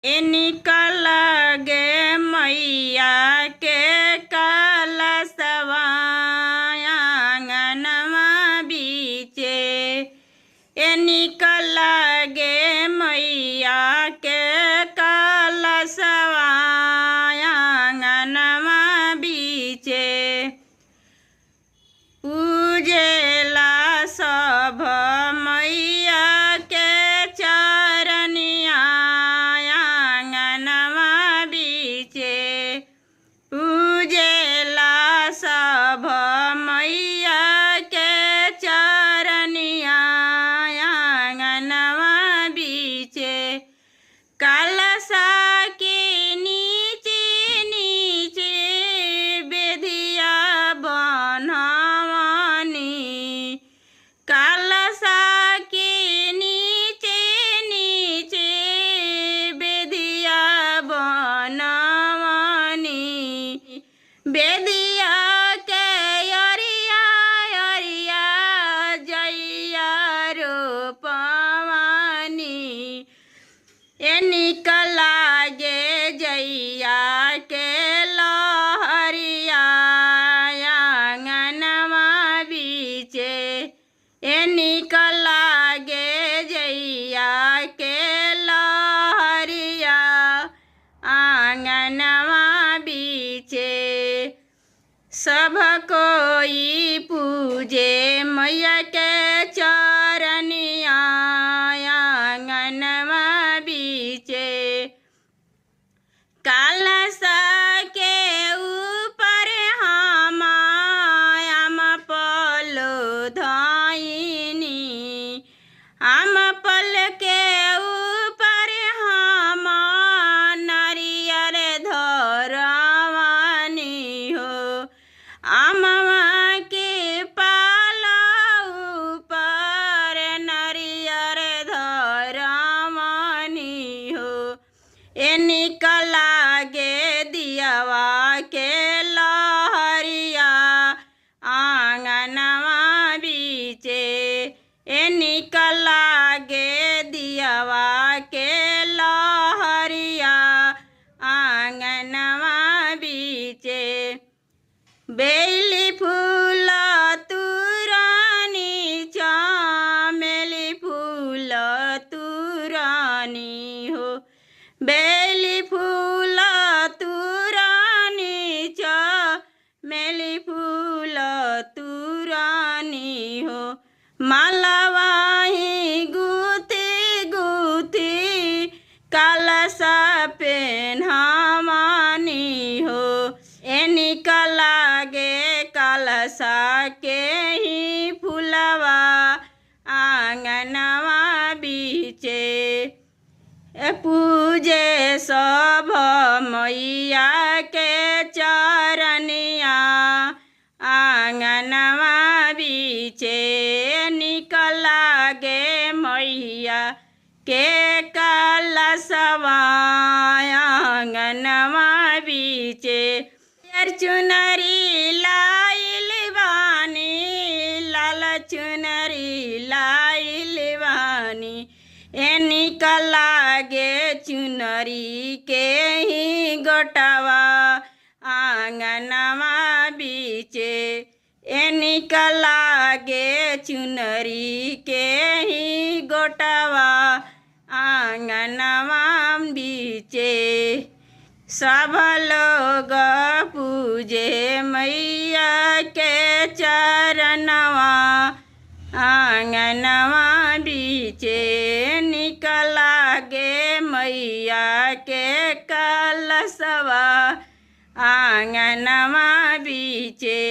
निकल गे मैया के कलशवा आंगनवा बीचे। निकल गे मैया के कलशवा आंगनवा बीचे। पूजेला सब मैया के चरनिया आंगनवा बीचे। पूजेला सब मैया के चरनिया आंगनवा बीचे। कलशा के नीचे नीचे बेदिया बनवनी। कलशा के नीचे नीचे बेदिया बनवनी। बेदिया के अरिया अरिया जइया रोपवनी। निकल गे जइया के लहरिया आंगनवा बीचे। निकल गे जइया के लहरिया आंगनवा बीचे। सब कोई पूजे मैया के चरनिया आंगनवा बीचे। कलशा के ऊपर हम पलो धइनी। हम पल के ऊपर हम नारियल धरवनी हो। अमवा के पाला ऊपर नारियल धरवनी हो। निकल गे दियावा के लहरिया आंगनवा बीचे। निकल गे दियावा के लहरिया आंगनवा बीचे। बेली फूल तुरानी चमेली फूल तुरानी हो। बेली फूल तुरानी चमेली फूल तुरानी हो। मालावाही गुथी गुथी कलशा पेन्हवनी हो। निकल गे कलशा के ही फूलवा आंगनवा बीचे। पूजे सब मैया के चरनिया आंगनवा बीचे। निकल गे मैया के कलशवा आंगनवा बीचे। चुनरी लाइल बानी लाल चुनरी लाइल बानी। निकल गे चुनरी के ही गोटवा आंगनवा बीचे। निकल गे चुनरी के ही गोटवा आंगनवा बीचे। सब लोग पूजे मैया के चरनवा आंगनवा बीचे। निकल गे मैया के कलशवा आंगनवा बीचे।